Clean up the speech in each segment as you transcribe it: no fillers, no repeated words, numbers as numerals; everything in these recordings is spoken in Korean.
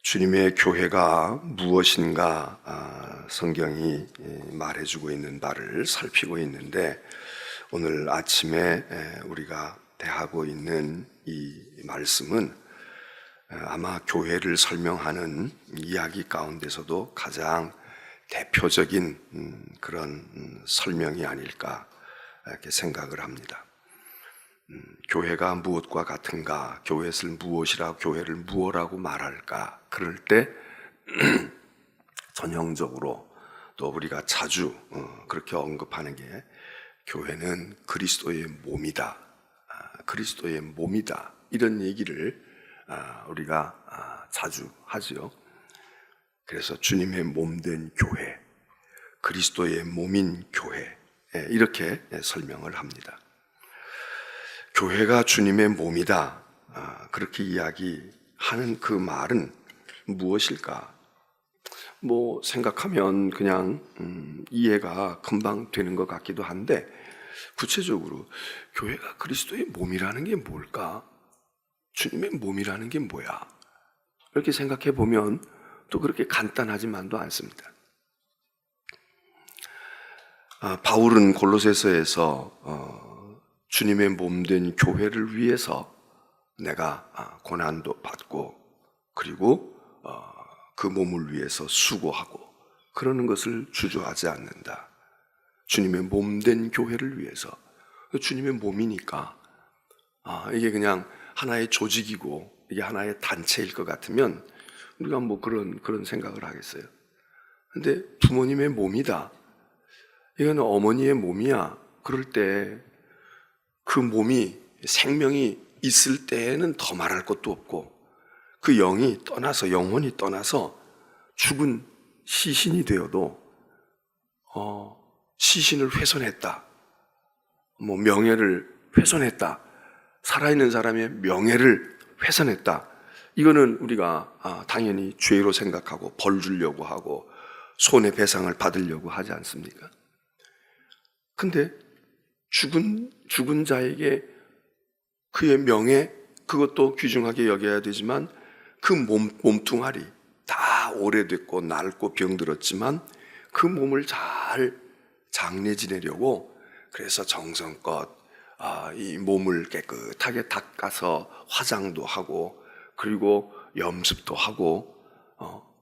주님의 교회가 무엇인가 성경이 말해주고 있는 바를 살피고 있는데, 오늘 아침에 우리가 대하고 있는 이 말씀은 아마 교회를 설명하는 이야기 가운데서도 가장 대표적인 그런 설명이 아닐까 이렇게 생각을 합니다. 교회가 무엇과 같은가, 교회를 무엇이라고, 교회를 무엇이라고 말할까, 그럴 때 전형적으로 또 우리가 자주 그렇게 언급하는 게, 교회는 그리스도의 몸이다, 그리스도의 몸이다, 이런 얘기를 우리가 자주 하죠. 그래서 주님의 몸된 교회, 그리스도의 몸인 교회, 이렇게 설명을 합니다. 교회가 주님의 몸이다, 그렇게 이야기하는 그 말은 무엇일까? 생각하면 그냥 이해가 금방 되는 것 같기도 한데, 구체적으로 교회가 그리스도의 몸이라는 게 뭘까? 주님의 몸이라는 게 뭐야? 이렇게 생각해 보면 또 그렇게 간단하지만도 않습니다. 바울은 골로새서에서 주님의 몸된 교회를 위해서 내가 고난도 받고, 그리고 그 몸을 위해서 수고하고 그러는 것을 주저하지 않는다. 주님의 몸된 교회를 위해서, 주님의 몸이니까 이게 그냥 하나의 조직이고 이게 하나의 단체일 것 같으면 우리가 그런 생각을 하겠어요. 근데 부모님의 몸이다, 이건 어머니의 몸이야, 그럴 때 그 몸이, 생명이 있을 때에는 더 말할 것도 없고, 그 영이 떠나서, 영혼이 떠나서 죽은 시신이 되어도 시신을 훼손했다, 명예를 훼손했다, 살아있는 사람의 명예를 훼손했다, 이거는 우리가 당연히 죄로 생각하고 벌 주려고 하고 손해배상을 받으려고 하지 않습니까? 근데 죽은 자에게 그의 명예, 그것도 귀중하게 여겨야 되지만, 그 몸뚱아리 다 오래됐고 낡고 병들었지만 그 몸을 잘 장례 지내려고, 그래서 정성껏 이 몸을 깨끗하게 닦아서 화장도 하고, 그리고 염습도 하고,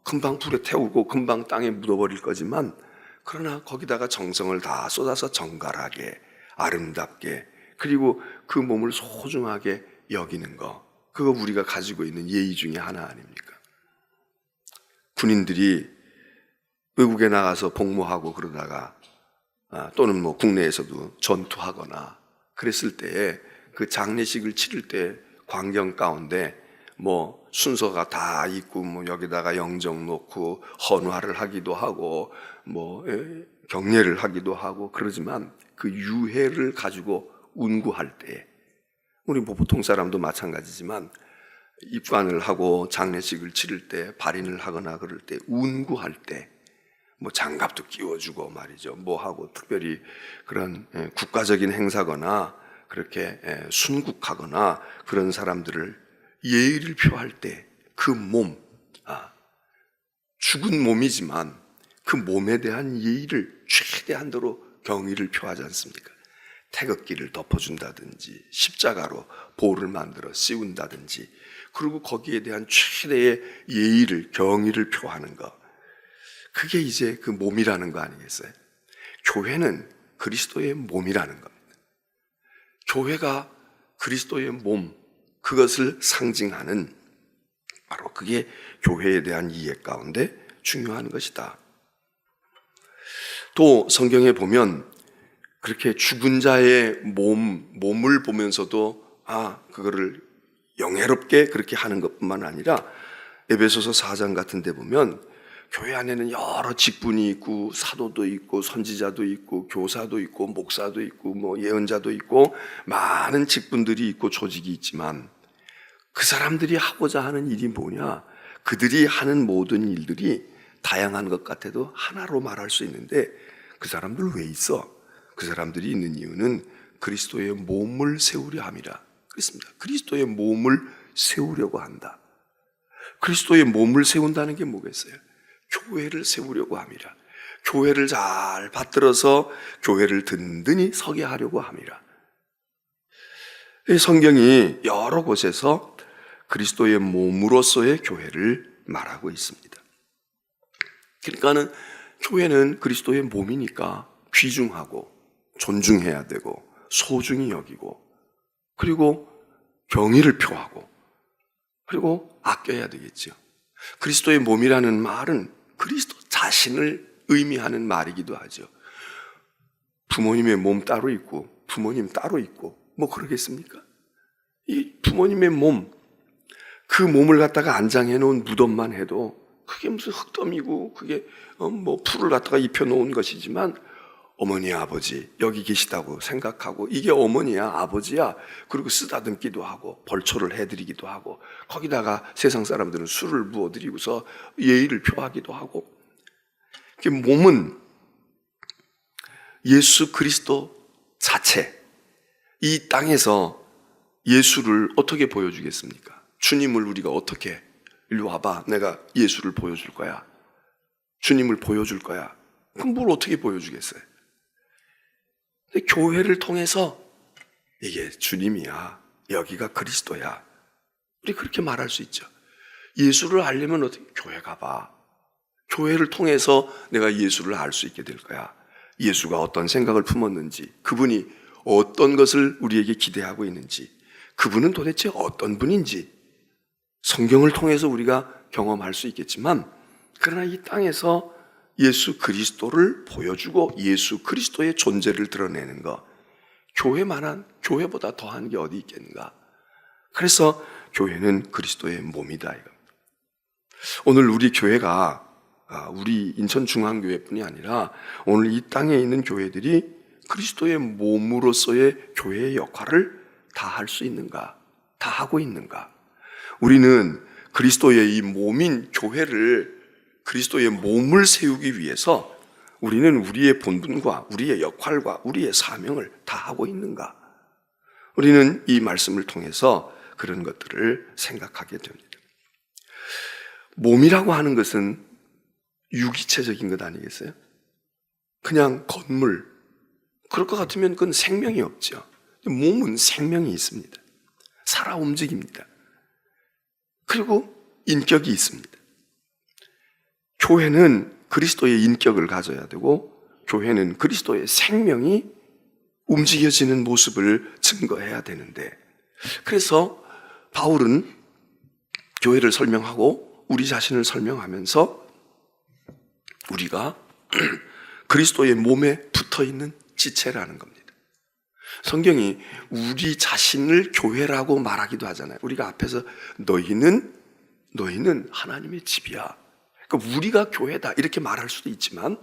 금방 불에 태우고 금방 땅에 묻어버릴 거지만, 그러나 거기다가 정성을 다 쏟아서 정갈하게, 아름답게, 그리고 그 몸을 소중하게 여기는 거, 그거 우리가 가지고 있는 예의 중에 하나 아닙니까? 군인들이 외국에 나가서 복무하고 그러다가 또는 국내에서도 전투하거나 그랬을 때에 그 장례식을 치를 때 광경 가운데 순서가 다 있고, 여기다가 영정 놓고 헌화를 하기도 하고 경례를 하기도 하고 그러지만, 그 유해를 가지고 운구할 때, 우리 보통 사람도 마찬가지지만 입관을 하고 장례식을 치를 때, 발인을 하거나 그럴 때, 운구할 때 장갑도 끼워주고 말이죠, 하고 특별히 그런 국가적인 행사거나 그렇게 순국하거나 그런 사람들을 예의를 표할 때, 그 몸, 죽은 몸이지만 그 몸에 대한 예의를 최대한도로 경의를 표하지 않습니까? 태극기를 덮어준다든지 십자가로 볼을 만들어 씌운다든지, 그리고 거기에 대한 최대의 예의를, 경의를 표하는 것, 그게 이제 그 몸이라는 거 아니겠어요? 교회는 그리스도의 몸이라는 겁니다. 교회가 그리스도의 몸, 그것을 상징하는, 바로 그게 교회에 대한 이해 가운데 중요한 것이다. 또 성경에 보면 그렇게 죽은 자의 몸을 보면서도 그거를 영예롭게 그렇게 하는 것뿐만 아니라, 에베소서 4장 같은 데 보면 교회 안에는 여러 직분이 있고, 사도도 있고, 선지자도 있고, 교사도 있고, 목사도 있고, 예언자도 있고, 많은 직분들이 있고 조직이 있지만, 그 사람들이 하고자 하는 일이 뭐냐? 그들이 하는 모든 일들이 다양한 것 같아도 하나로 말할 수 있는데, 그 사람들 왜 있어? 그 사람들이 있는 이유는 그리스도의 몸을 세우려 함이라. 그렇습니다. 그리스도의 몸을 세우려고 한다. 그리스도의 몸을 세운다는 게 뭐겠어요? 교회를 세우려고 함이라. 교회를 잘 받들어서 교회를 든든히 서게 하려고 함이라. 이 성경이 여러 곳에서 그리스도의 몸으로서의 교회를 말하고 있습니다. 그러니까는 교회는 그리스도의 몸이니까 귀중하고 존중해야 되고 소중히 여기고 그리고 경의를 표하고 그리고 아껴야 되겠죠. 그리스도의 몸이라는 말은 그리스도 자신을 의미하는 말이기도 하죠. 부모님의 몸 따로 있고 부모님 따로 있고 뭐 그러겠습니까? 이 부모님의 몸, 그 몸을 갖다가 안장해 놓은 무덤만 해도 그게 무슨 흙더미고 그게 뭐 풀을 갖다가 입혀 놓은 것이지만 어머니 아버지 여기 계시다고 생각하고 이게 어머니야 아버지야 그리고 쓰다듬기도 하고 벌초를 해드리기도 하고 거기다가 세상 사람들은 술을 부어드리고서 예의를 표하기도 하고 몸은 예수 그리스도 자체 이 땅에서 예수를 어떻게 보여주겠습니까? 주님을 우리가 어떻게 일로 와봐 내가 예수를 보여줄 거야 주님을 보여줄 거야 그럼 뭘 어떻게 보여주겠어요? 근데 교회를 통해서 이게 주님이야 여기가 그리스도야 우리 그렇게 말할 수 있죠. 예수를 알려면 어떻게 교회 가봐 교회를 통해서 내가 예수를 알 수 있게 될 거야. 예수가 어떤 생각을 품었는지 그분이 어떤 것을 우리에게 기대하고 있는지 그분은 도대체 어떤 분인지 성경을 통해서 우리가 경험할 수 있겠지만 그러나 이 땅에서 예수 그리스도를 보여주고 예수 그리스도의 존재를 드러내는 것 교회만한 교회보다 더한 게 어디 있겠는가. 그래서 교회는 그리스도의 몸이다 이겁니다. 오늘 우리 교회가 우리 인천중앙교회뿐이 아니라 오늘 이 땅에 있는 교회들이 그리스도의 몸으로서의 교회의 역할을 다 할 수 있는가? 다 하고 있는가? 우리는 그리스도의 이 몸인 교회를 그리스도의 몸을 세우기 위해서 우리는 우리의 본분과 우리의 역할과 우리의 사명을 다 하고 있는가? 우리는 이 말씀을 통해서 그런 것들을 생각하게 됩니다. 몸이라고 하는 것은 유기체적인 것 아니겠어요? 그냥 건물. 그럴 것 같으면 그건 생명이 없죠. 몸은 생명이 있습니다. 살아 움직입니다. 그리고 인격이 있습니다. 교회는 그리스도의 인격을 가져야 되고 교회는 그리스도의 생명이 움직여지는 모습을 증거해야 되는데 그래서 바울은 교회를 설명하고 우리 자신을 설명하면서 우리가 그리스도의 몸에 붙어있는 지체라는 겁니다. 성경이 우리 자신을 교회라고 말하기도 하잖아요. 우리가 앞에서 너희는 하나님의 집이야. 그러니까 우리가 교회다 이렇게 말할 수도 있지만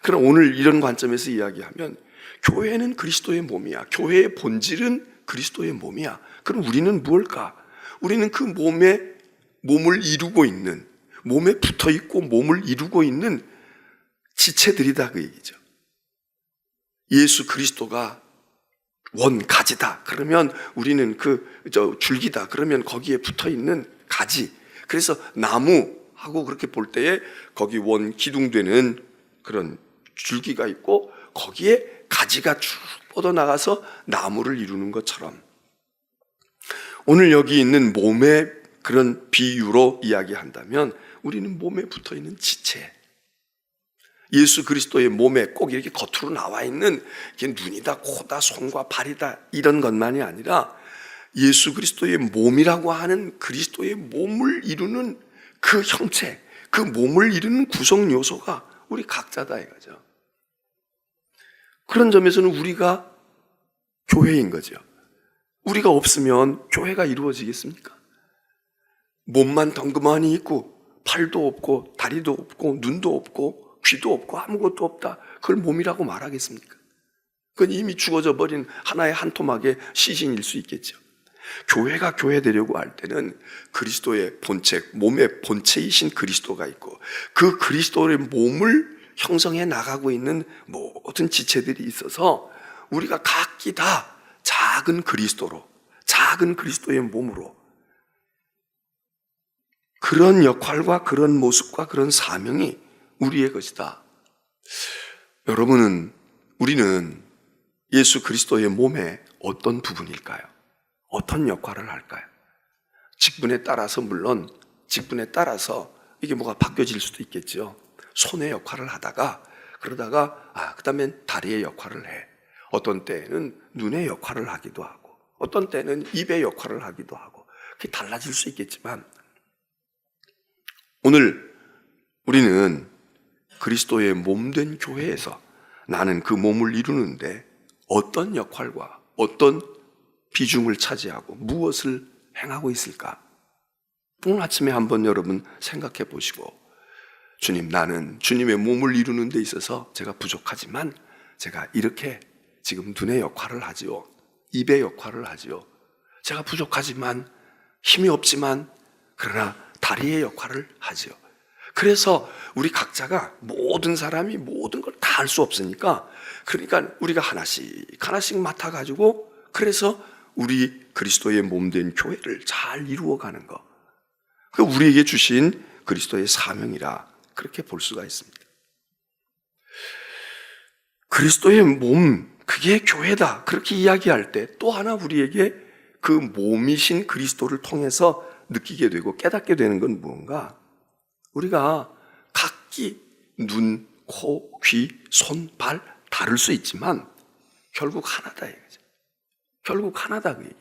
그럼 오늘 이런 관점에서 이야기하면 교회는 그리스도의 몸이야. 교회의 본질은 그리스도의 몸이야. 그럼 우리는 무엇일까? 우리는 그 몸을 이루고 있는 몸에 붙어있고 몸을 이루고 있는 지체들이다 그 얘기죠. 예수 그리스도가 원가지다. 그러면 우리는 줄기다. 그러면 거기에 붙어있는 가지. 그래서 나무하고 그렇게 볼 때에 거기 원 기둥되는 그런 줄기가 있고 거기에 가지가 쭉 뻗어나가서 나무를 이루는 것처럼 오늘 여기 있는 몸의 그런 비유로 이야기한다면 우리는 몸에 붙어있는 지체 예수 그리스도의 몸에 꼭 이렇게 겉으로 나와 있는 눈이다, 코다, 손과 발이다 이런 것만이 아니라 예수 그리스도의 몸이라고 하는 그리스도의 몸을 이루는 그 형체, 그 몸을 이루는 구성 요소가 우리 각자다 이거죠. 그런 점에서는 우리가 교회인 거죠. 우리가 없으면 교회가 이루어지겠습니까? 몸만 덩그머니 있고 팔도 없고 다리도 없고 눈도 없고 귀도 없고 아무것도 없다. 그걸 몸이라고 말하겠습니까? 그건 이미 죽어져 버린 하나의 한 토막의 시신일 수 있겠죠. 교회가 교회 되려고 할 때는 그리스도의 본체, 몸의 본체이신 그리스도가 있고 그 그리스도의 몸을 형성해 나가고 있는 모든 지체들이 있어서 우리가 각기 다 작은 그리스도로, 작은 그리스도의 몸으로 그런 역할과 그런 모습과 그런 사명이 우리의 것이다. 우리는 예수 그리스도의 몸의 어떤 부분일까요? 어떤 역할을 할까요? 직분에 따라서 물론 직분에 따라서 이게 뭐가 바뀌어질 수도 있겠죠. 손의 역할을 하다가 그러다가 그다음엔 다리의 역할을 해. 어떤 때는 눈의 역할을 하기도 하고 어떤 때는 입의 역할을 하기도 하고 그게 달라질 수 있겠지만 오늘 우리는 그리스도의 몸된 교회에서 나는 그 몸을 이루는데 어떤 역할과 어떤 비중을 차지하고 무엇을 행하고 있을까? 오늘 아침에 한번 여러분 생각해 보시고 주님, 나는 주님의 몸을 이루는 데 있어서 제가 부족하지만 제가 이렇게 지금 눈의 역할을 하지요. 입의 역할을 하지요. 제가 부족하지만 힘이 없지만 그러나 다리의 역할을 하지요. 그래서 우리 각자가 모든 사람이 모든 걸 다 할 수 없으니까 그러니까 우리가 하나씩 맡아가지고 그래서 우리 그리스도의 몸된 교회를 잘 이루어가는 것. 그 우리에게 주신 그리스도의 사명이라 그렇게 볼 수가 있습니다. 그리스도의 몸, 그게 교회다. 그렇게 이야기할 때 또 하나 우리에게 그 몸이신 그리스도를 통해서 느끼게 되고 깨닫게 되는 건 무언가? 우리가 각기 눈, 코, 귀, 손, 발 다를 수 있지만 결국 하나다 이거죠. 결국 하나다 그 얘기.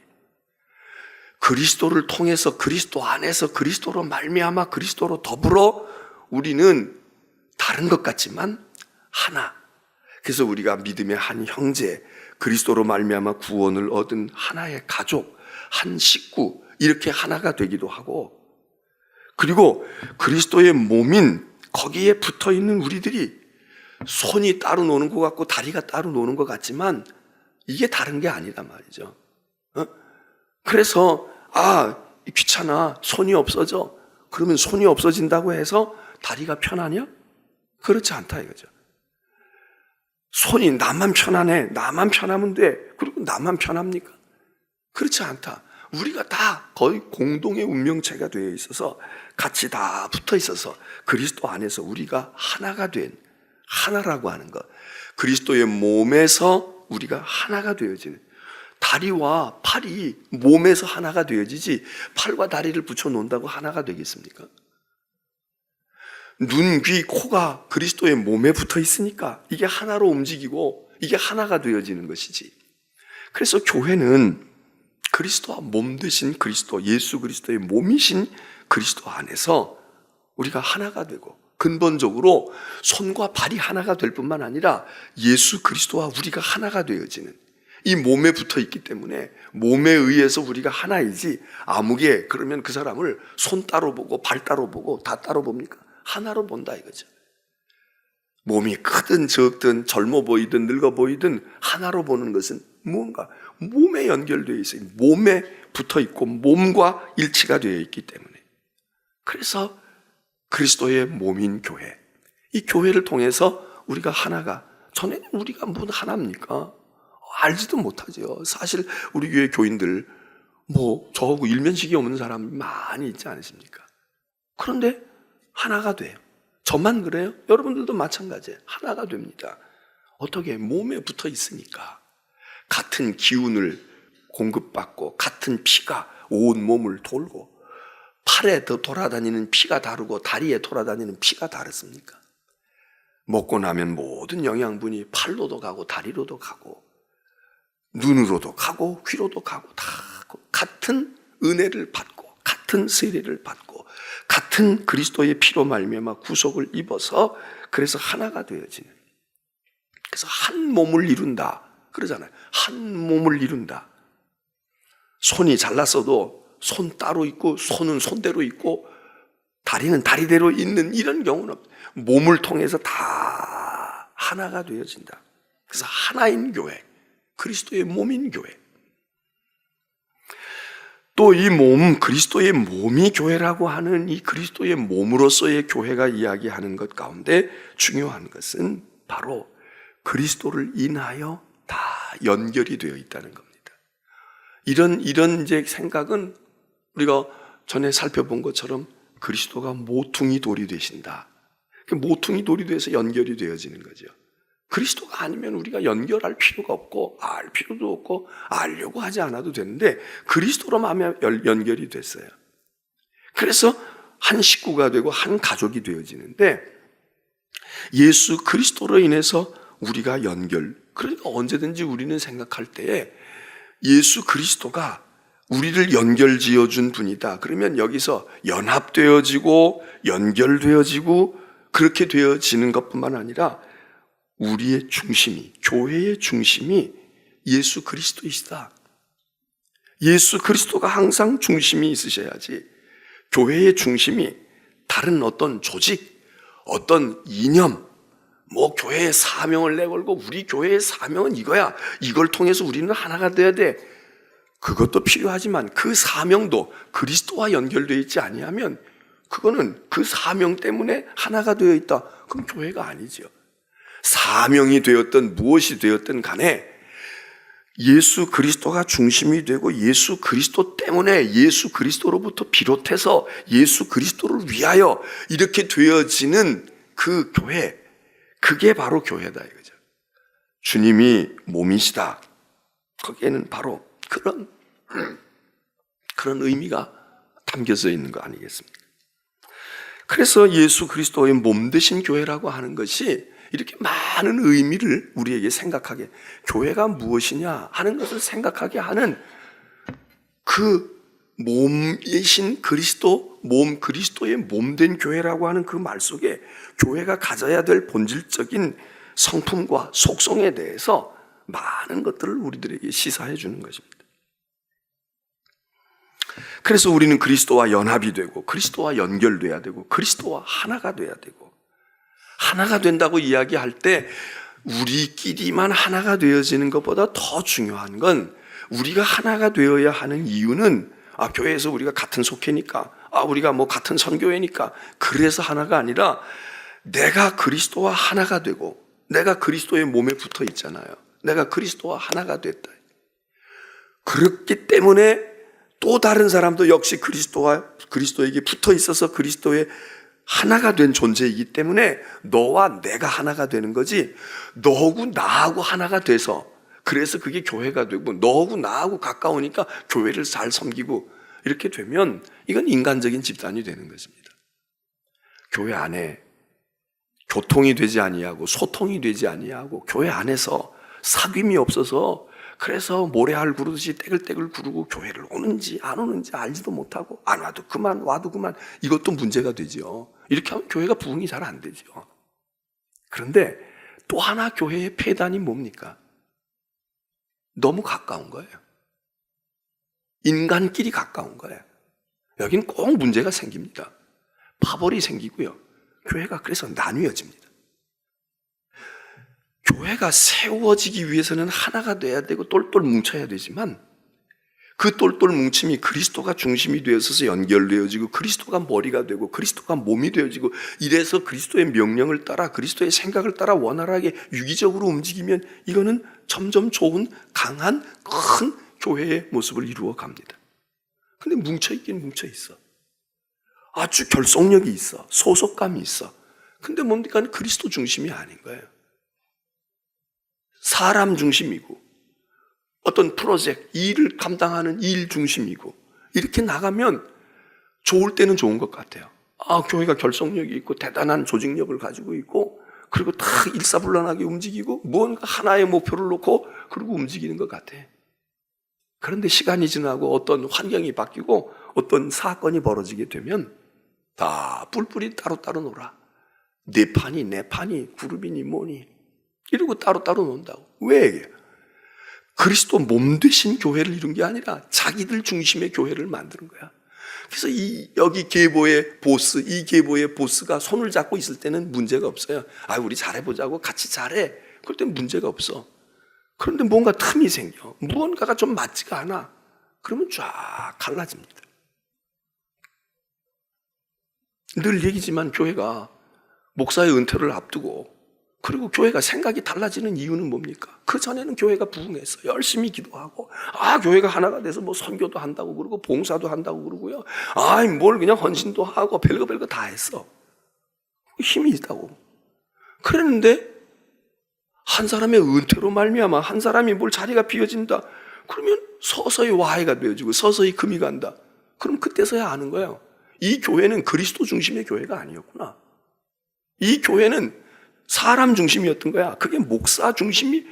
그리스도를 통해서 그리스도 안에서 그리스도로 말미암아 그리스도로 더불어 우리는 다른 것 같지만 하나. 그래서 우리가 믿음의 한 형제, 그리스도로 말미암아 구원을 얻은 하나의 가족, 한 식구 이렇게 하나가 되기도 하고 그리고 그리스도의 몸인 거기에 붙어있는 우리들이 손이 따로 노는 것 같고 다리가 따로 노는 것 같지만 이게 다른 게 아니란 말이죠. 그래서 귀찮아, 손이 없어져. 그러면 손이 없어진다고 해서 다리가 편하냐? 그렇지 않다 이거죠. 손이 나만 편하네, 나만 편하면 돼. 그리고 나만 편합니까? 그렇지 않다. 우리가 다 거의 공동의 운명체가 되어 있어서 같이 다 붙어 있어서 그리스도 안에서 우리가 하나가 된 하나라고 하는 것. 그리스도의 몸에서 우리가 하나가 되어지는 다리와 팔이 몸에서 하나가 되어지지 팔과 다리를 붙여 놓는다고 하나가 되겠습니까? 눈, 귀, 코가 그리스도의 몸에 붙어 있으니까 이게 하나로 움직이고 이게 하나가 되어지는 것이지. 그래서 교회는 그리스도와 몸 되신 그리스도, 예수 그리스도의 몸이신 그리스도 안에서 우리가 하나가 되고 근본적으로 손과 발이 하나가 될 뿐만 아니라 예수 그리스도와 우리가 하나가 되어지는 이 몸에 붙어 있기 때문에 몸에 의해서 우리가 하나이지 아무개 그러면 그 사람을 손 따로 보고 발 따로 보고 다 따로 봅니까? 하나로 본다 이거죠. 몸이 크든 적든 젊어 보이든 늙어 보이든 하나로 보는 것은 무언가 몸에 연결되어 있어요. 몸에 붙어 있고 몸과 일치가 되어 있기 때문에 그래서 그리스도의 몸인 교회, 이 교회를 통해서 우리가 하나가 전에는 우리가 뭔 하나입니까? 알지도 못하죠. 사실 우리 교회 교인들 저하고 일면식이 없는 사람이 많이 있지 않으십니까? 그런데 하나가 돼요. 저만 그래요? 여러분들도 마찬가지예요. 하나가 됩니다. 어떻게? 몸에 붙어 있으니까 같은 기운을 공급받고 같은 피가 온 몸을 돌고 팔에 더 돌아다니는 피가 다르고 다리에 돌아다니는 피가 다르습니까? 먹고 나면 모든 영양분이 팔로도 가고 다리로도 가고 눈으로도 가고 귀로도 가고 다 같은 은혜를 받고 같은 세례를 받고 같은 그리스도의 피로 말미암아 구속을 입어서 그래서 하나가 되어지는, 그래서 한 몸을 이룬다 그러잖아요. 한 몸을 이룬다. 손이 잘났어도 손 따로 있고 손은 손대로 있고 다리는 다리대로 있는 이런 경우는 없어요. 몸을 통해서 다 하나가 되어진다. 그래서 하나인 교회, 그리스도의 몸인 교회. 또 이 몸, 그리스도의 몸이 교회라고 하는 이 그리스도의 몸으로서의 교회가 이야기하는 것 가운데 중요한 것은 바로 그리스도를 인하여 다 연결이 되어 있다는 겁니다. 이런 이제 생각은 우리가 전에 살펴본 것처럼 그리스도가 모퉁이 돌이 되신다. 그 모퉁이 돌이 돼서 연결이 되어지는 거죠. 그리스도가 아니면 우리가 연결할 필요가 없고 알 필요도 없고 알려고 하지 않아도 되는데 그리스도로만 연결이 됐어요. 그래서 한 식구가 되고 한 가족이 되어지는데 예수 그리스도로 인해서 우리가 그러니까 언제든지 우리는 생각할 때에 예수 그리스도가 우리를 연결지어준 분이다. 그러면 여기서 연합되어지고 연결되어지고 그렇게 되어지는 것뿐만 아니라 우리의 중심이, 교회의 중심이 예수 그리스도이시다. 예수 그리스도가 항상 중심이 있으셔야지 교회의 중심이 다른 어떤 조직, 어떤 이념, 교회의 사명을 내걸고 우리 교회의 사명은 이거야. 이걸 통해서 우리는 하나가 돼야 돼. 그것도 필요하지만 그 사명도 그리스도와 연결되어 있지 아니하면 그거는 그 사명 때문에 하나가 되어 있다. 그럼 교회가 아니죠. 사명이 되었든 무엇이 되었든 간에 예수 그리스도가 중심이 되고 예수 그리스도 때문에 예수 그리스도로부터 비롯해서 예수 그리스도를 위하여 이렇게 되어지는 그 교회, 그게 바로 교회다 이거죠. 주님이 몸이시다. 거기에는 바로 그런 의미가 담겨져 있는 거 아니겠습니까? 그래서 예수 그리스도의 몸 되신 교회라고 하는 것이 이렇게 많은 의미를 우리에게 생각하게, 교회가 무엇이냐 하는 것을 생각하게 하는 그 몸이신 그리스도, 그리스도의 몸된 교회라고 하는 그 말 속에 교회가 가져야 될 본질적인 성품과 속성에 대해서 많은 것들을 우리들에게 시사해 주는 것입니다. 그래서 우리는 그리스도와 연합이 되고 그리스도와 연결돼야 되고 그리스도와 하나가 돼야 되고, 하나가 된다고 이야기할 때 우리끼리만 하나가 되어지는 것보다 더 중요한 건 우리가 하나가 되어야 하는 이유는 교회에서 우리가 같은 속회니까, 우리가 같은 선교회니까 그래서 하나가 아니라 내가 그리스도와 하나가 되고 내가 그리스도의 몸에 붙어 있잖아요. 내가 그리스도와 하나가 됐다. 그렇기 때문에 또 다른 사람도 역시 그리스도에게 붙어 있어서 그리스도의 하나가 된 존재이기 때문에 너와 내가 하나가 되는 거지, 너하고 나하고 하나가 돼서 그래서 그게 교회가 되고 너하고 나하고 가까우니까 교회를 잘 섬기고 이렇게 되면 이건 인간적인 집단이 되는 것입니다. 교회 안에 교통이 되지 아니하고 소통이 되지 아니하고 교회 안에서 사귐이 없어서 그래서 모래알 구르듯이 떼글떼글 구르고 교회를 오는지 안 오는지 알지도 못하고 안 와도 그만 와도 그만, 이것도 문제가 되죠. 이렇게 하면 교회가 부흥이 잘 안 되죠. 그런데 또 하나 교회의 폐단이 뭡니까? 너무 가까운 거예요. 인간끼리 가까운 거예요. 여긴 꼭 문제가 생깁니다. 파벌이 생기고요. 교회가 그래서 나뉘어집니다. 교회가 세워지기 위해서는 하나가 돼야 되고 똘똘 뭉쳐야 되지만 그 똘똘 뭉침이 그리스도가 중심이 되어서 연결되어지고 그리스도가 머리가 되고 그리스도가 몸이 되어지고 이래서 그리스도의 명령을 따라 그리스도의 생각을 따라 원활하게 유기적으로 움직이면 이거는 점점 좋은 강한 큰 교회의 모습을 이루어 갑니다. 근데 뭉쳐있긴 뭉쳐있어. 아주 결속력이 있어. 소속감이 있어. 근데 뭡니까? 그리스도 중심이 아닌 거예요. 사람 중심이고 어떤 프로젝트, 일을 감당하는 일 중심이고 이렇게 나가면 좋을 때는 좋은 것 같아요. 교회가 결속력이 있고 대단한 조직력을 가지고 있고 그리고 다 일사불란하게 움직이고 무언가 하나의 목표를 놓고 그리고 움직이는 것 같아. 그런데 시간이 지나고 어떤 환경이 바뀌고 어떤 사건이 벌어지게 되면 다 뿔뿔이 따로따로 놀아. 내 판이 내 판이 그룹이니 뭐니 이러고 따로따로 논다고. 왜? 그리스도 몸 되신 교회를 이룬 게 아니라 자기들 중심의 교회를 만드는 거야. 그래서 여기 계보의 보스, 이 계보의 보스가 손을 잡고 있을 때는 문제가 없어요. 우리 잘해보자고 같이 잘해. 그럴 땐 문제가 없어. 그런데 뭔가 틈이 생겨. 무언가가 좀 맞지가 않아. 그러면 쫙 갈라집니다. 늘 얘기지만 교회가 목사의 은퇴를 앞두고 그리고 교회가 생각이 달라지는 이유는 뭡니까? 그 전에는 교회가 부흥했어. 열심히 기도하고, 교회가 하나가 돼서 뭐 선교도 한다고 그러고, 봉사도 한다고 그러고요. 뭘 그냥 헌신도 하고, 별거 다 했어. 힘이 있다고. 그랬는데, 한 사람의 은퇴로 말미암아 한 사람이 뭘 자리가 비어진다. 그러면 서서히 와해가 되어지고, 서서히 금이 간다. 그럼 그때서야 아는 거예요. 이 교회는 그리스도 중심의 교회가 아니었구나. 이 교회는 사람 중심이었던 거야. 그게 목사 중심이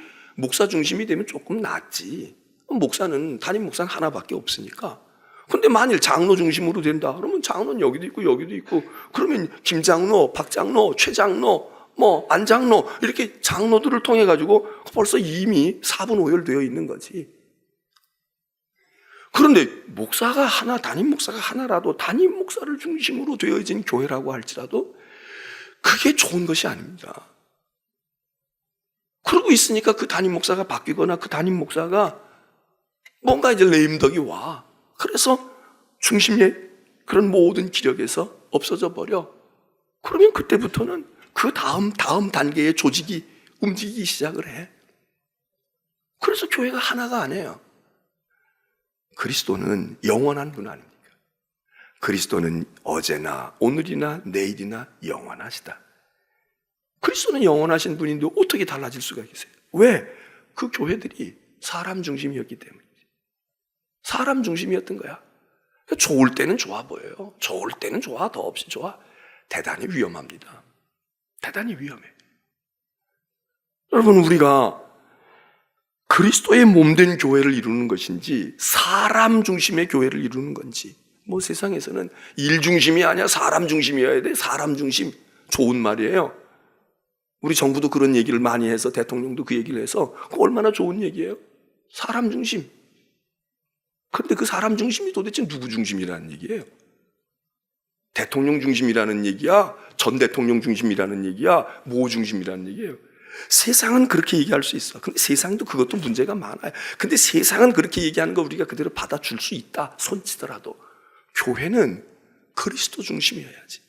되면 조금 낫지. 담임 목사는 하나밖에 없으니까. 근데 만일 장로 중심으로 된다 그러면 장로는 여기도 있고 그러면 김장로, 박장로, 최장로, 안장로 이렇게 장로들을 통해 가지고 벌써 이미 4분 오열되어 있는 거지. 그런데 목사가 하나, 담임 목사가 하나라도 담임 목사를 중심으로 되어진 교회라고 할지라도 그게 좋은 것이 아닙니다. 그러고 있으니까 그 담임 목사가 바뀌거나 그 담임 목사가 뭔가 이제 레임덕이 와. 그래서 중심의 그런 모든 기력에서 없어져 버려. 그러면 그때부터는 그 다음 단계의 조직이 움직이기 시작을 해. 그래서 교회가 하나가 아니에요. 그리스도는 영원한 분 아닙니까? 그리스도는 어제나 오늘이나 내일이나 영원하시다. 그리스도는 영원하신 분인데 어떻게 달라질 수가 있어요? 왜? 그 교회들이 사람 중심이었기 때문이지. 사람 중심이었던 거야. 좋을 때는 좋아 보여요. 좋을 때는 좋아, 더 없이 좋아. 대단히 위험합니다. 대단히 위험해. 여러분, 우리가 그리스도의 몸된 교회를 이루는 것인지 사람 중심의 교회를 이루는 건지, 세상에서는 일 중심이 아니야 사람 중심이어야 돼. 사람 중심, 좋은 말이에요. 우리 정부도 그런 얘기를 많이 해서, 대통령도 그 얘기를 해서, 그거 얼마나 좋은 얘기예요. 사람 중심. 그런데 그 사람 중심이 도대체 누구 중심이라는 얘기예요? 대통령 중심이라는 얘기야? 전 대통령 중심이라는 얘기야? 모 중심이라는 얘기예요? 세상은 그렇게 얘기할 수 있어. 근데 세상도 그것도 문제가 많아요. 근데 세상은 그렇게 얘기하는 거 우리가 그대로 받아줄 수 있다, 손치더라도 교회는 그리스도 중심이어야지.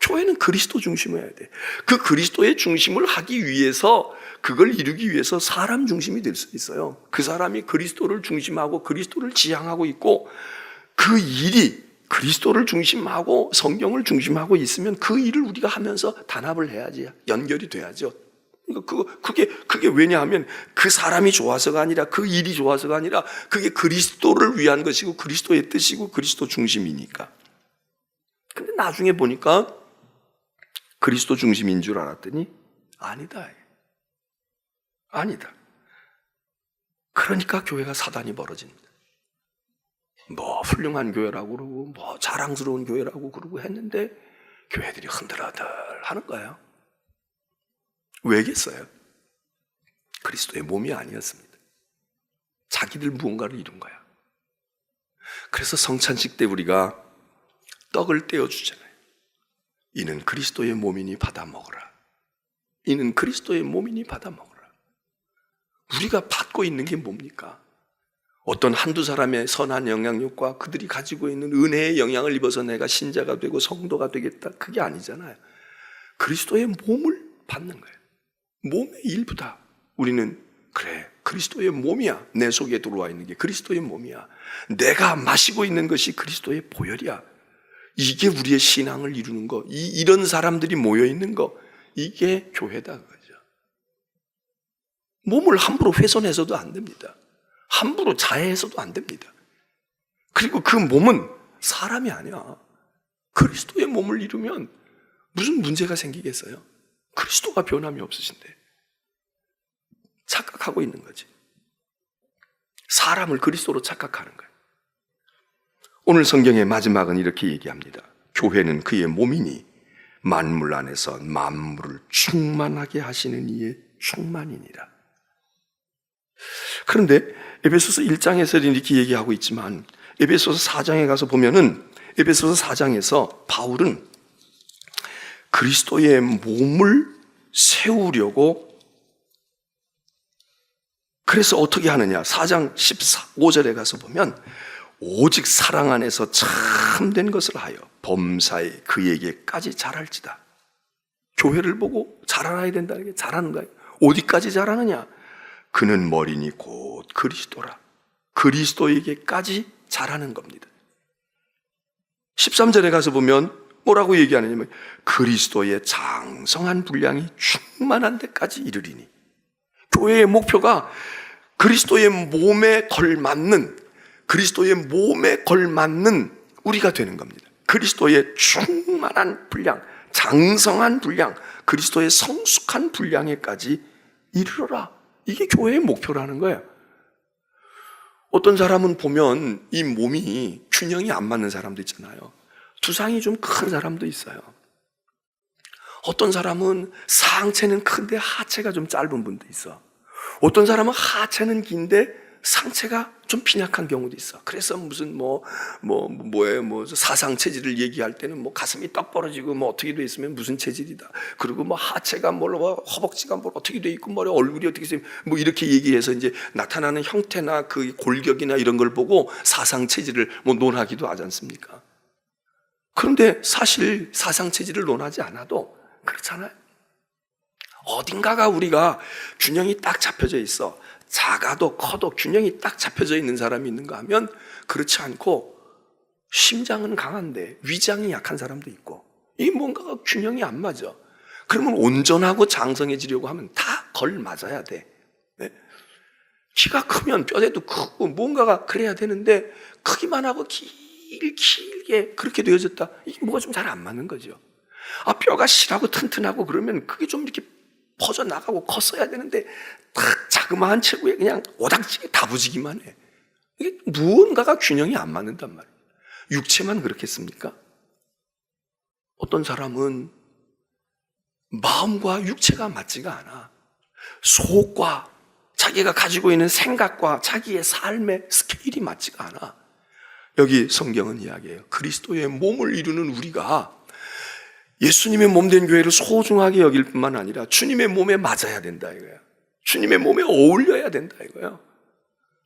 교회는 그리스도 중심이어야 돼. 그 그리스도의 중심을 하기 위해서, 그걸 이루기 위해서 사람 중심이 될 수 있어요. 그 사람이 그리스도를 중심하고 그리스도를 지향하고 있고, 그 일이 그리스도를 중심하고 성경을 중심하고 있으면 그 일을 우리가 하면서 단합을 해야지, 연결이 돼야죠. 그게 왜냐하면 그 사람이 좋아서가 아니라, 그 일이 좋아서가 아니라, 그게 그리스도를 위한 것이고 그리스도의 뜻이고 그리스도 중심이니까. 근데 나중에 보니까 그리스도 중심인 줄 알았더니 아니다. 그러니까 교회가 사단이 벌어집니다. 훌륭한 교회라고 그러고 자랑스러운 교회라고 그러고 했는데 교회들이 흔들흔들 하는 거예요. 왜겠어요? 그리스도의 몸이 아니었습니다. 자기들 무언가를 이룬 거야. 그래서 성찬식 때 우리가 떡을 떼어주잖아요. 이는 그리스도의 몸이니 받아 먹으라. 이는 그리스도의 몸이니 받아 먹으라. 우리가 받고 있는 게 뭡니까? 어떤 한두 사람의 선한 영향력과 그들이 가지고 있는 은혜의 영향을 입어서 내가 신자가 되고 성도가 되겠다, 그게 아니잖아요. 그리스도의 몸을 받는 거예요. 몸의 일부다. 우리는 그래, 그리스도의 몸이야. 내 속에 들어와 있는 게 그리스도의 몸이야. 내가 마시고 있는 것이 그리스도의 보혈이야. 이게 우리의 신앙을 이루는 거, 이런 사람들이 모여있는 거, 이게 교회다 그거죠. 몸을 함부로 훼손해서도 안 됩니다. 함부로 자해해서도 안 됩니다. 그리고 그 몸은 사람이 아니야. 그리스도의 몸을 이루면 무슨 문제가 생기겠어요? 그리스도가 변함이 없으신데 착각하고 있는 거지. 사람을 그리스도로 착각하는 거예요. 오늘 성경의 마지막은 이렇게 얘기합니다. 교회는 그의 몸이니 만물 안에서 만물을 충만하게 하시는 이의 충만이니라. 그런데 에베소서 1장에서 이렇게 얘기하고 있지만 에베소서 4장에 가서 보면은, 에베소서 4장에서 바울은 그리스도의 몸을 세우려고, 그래서 어떻게 하느냐, 4장 15절에 가서 보면 오직 사랑 안에서 참된 것을 하여 범사에 그에게까지 자랄지다. 교회를 보고 자라나야 된다는 게 자라는 거예요. 어디까지 자라느냐? 그는 머리니 곧 그리스도라. 그리스도에게까지 자라는 겁니다. 13절에 가서 보면 뭐라고 얘기하느냐면 그리스도의 장성한 분량이 충만한 데까지 이르리니, 교회의 목표가 그리스도의 몸에 걸맞는 우리가 되는 겁니다. 그리스도의 충만한 분량, 장성한 분량, 그리스도의 성숙한 분량에까지 이르러라. 이게 교회의 목표라는 거예요. 어떤 사람은 보면 이 몸이 균형이 안 맞는 사람도 있잖아요. 두상이 좀 큰 사람도 있어요. 어떤 사람은 상체는 큰데 하체가 좀 짧은 분도 있어. 어떤 사람은 하체는 긴데 상체가 좀 빈약한 경우도 있어. 그래서 무슨 사상 체질을 얘기할 때는 가슴이 떡 벌어지고 어떻게 돼 있으면 무슨 체질이다. 그리고 하체가 허벅지가 어떻게 돼 있고 얼굴이 어떻게 돼 있으면 이렇게 얘기해서 이제 나타나는 형태나 그 골격이나 이런 걸 보고 사상 체질을 논하기도 하지 않습니까? 그런데 사실 사상 체질을 논하지 않아도 그렇잖아요. 어딘가가 우리가 균형이 딱 잡혀져 있어. 작아도 커도 균형이 딱 잡혀져 있는 사람이 있는가 하면 그렇지 않고 심장은 강한데 위장이 약한 사람도 있고, 이 뭔가가 균형이 안 맞아. 그러면 온전하고 장성해지려고 하면 다 걸맞아야 돼. 네? 키가 크면 뼈대도 크고 뭔가가 그래야 되는데 크기만 하고 길게 그렇게 되어졌다. 이게 뭐가 좀 잘 안 맞는 거죠. 뼈가 실하고 튼튼하고 그러면 그게 좀 이렇게 퍼져나가고 컸어야 되는데 딱 자그마한 체구에 그냥 오당치게 다부지기만 해. 이게 무언가가 균형이 안 맞는단 말이에요. 육체만 그렇겠습니까? 어떤 사람은 마음과 육체가 맞지가 않아. 속과 자기가 가지고 있는 생각과 자기의 삶의 스케일이 맞지가 않아. 여기 성경은 이야기해요. 그리스도의 몸을 이루는 우리가 예수님의 몸된 교회를 소중하게 여길 뿐만 아니라 주님의 몸에 맞아야 된다 이거야. 주님의 몸에 어울려야 된다 이거야.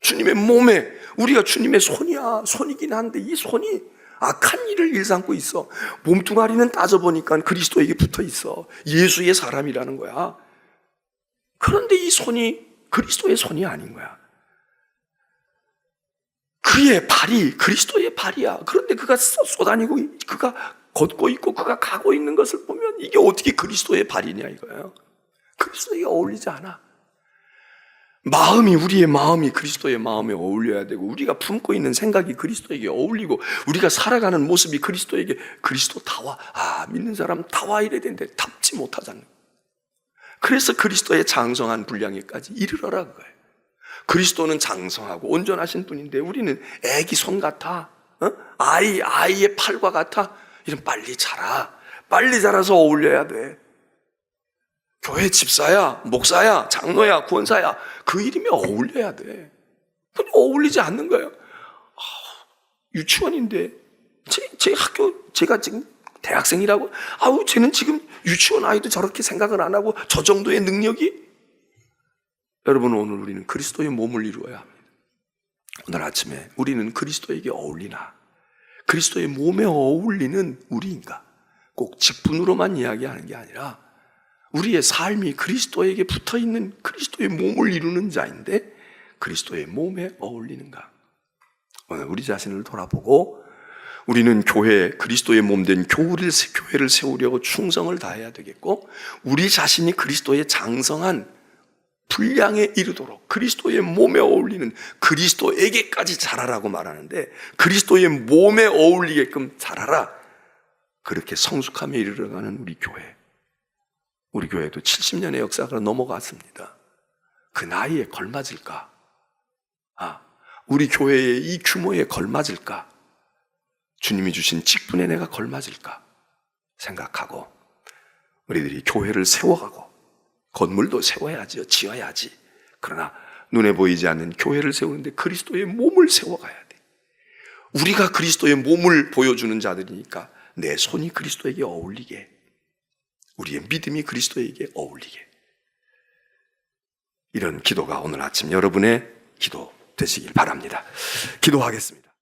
주님의 몸에, 우리가 주님의 손이긴 한데 이 손이 악한 일을 일삼고 있어. 몸뚱아리는 따져보니까 그리스도에게 붙어 있어. 예수의 사람이라는 거야. 그런데 이 손이 그리스도의 손이 아닌 거야. 그의 발이 그리스도의 발이야. 그런데 그가 쏘다니고 그가 걷고 있고 그가 가고 있는 것을 보면 이게 어떻게 그리스도의 발이냐 이거예요. 그리스도에게 어울리지 않아. 우리의 마음이 그리스도의 마음에 어울려야 되고, 우리가 품고 있는 생각이 그리스도에게 어울리고, 우리가 살아가는 모습이 그리스도에게 그리스도다워. 믿는 사람 다와 이래야 되는데 답지 못하잖아요. 그래서 그리스도의 장성한 분량에까지 이르러라 그거예요. 그리스도는 장성하고 온전하신 분인데 우리는 애기 손 같아. 아이의 팔과 같아. 이런 빨리 자라. 빨리 자라서 어울려야 돼. 교회 집사야, 목사야, 장로야, 구원사야, 그 이름이 어울려야 돼. 근데 어울리지 않는 거예요. 유치원인데 제 학교, 제가 지금 대학생이라고, 쟤는 지금 유치원 아이도 저렇게 생각을 안 하고 저 정도의 능력이? 여러분, 오늘 우리는 그리스도의 몸을 이루어야 합니다. 오늘 아침에 우리는 그리스도에게 어울리나, 그리스도의 몸에 어울리는 우리인가? 꼭 직분으로만 이야기하는 게 아니라 우리의 삶이 그리스도에게 붙어있는 그리스도의 몸을 이루는 자인데 그리스도의 몸에 어울리는가? 오늘 우리 자신을 돌아보고 우리는 그리스도의 몸된 교회를 세우려고 충성을 다해야 되겠고, 우리 자신이 그리스도의 장성한 분량에 이르도록 그리스도의 몸에 어울리는 그리스도에게까지 자라라고 말하는데, 그리스도의 몸에 어울리게끔 자라라. 그렇게 성숙함에 이르러가는 우리 교회도 70년의 역사가 넘어갔습니다. 그 나이에 걸맞을까? 우리 교회의 이 규모에 걸맞을까? 주님이 주신 직분에 내가 걸맞을까? 생각하고 우리들이 교회를 세워가고, 건물도 세워야지요, 지어야지. 그러나 눈에 보이지 않는 교회를 세우는데 그리스도의 몸을 세워가야 돼. 우리가 그리스도의 몸을 보여주는 자들이니까 내 손이 그리스도에게 어울리게, 우리의 믿음이 그리스도에게 어울리게, 이런 기도가 오늘 아침 여러분의 기도 되시길 바랍니다. 기도하겠습니다.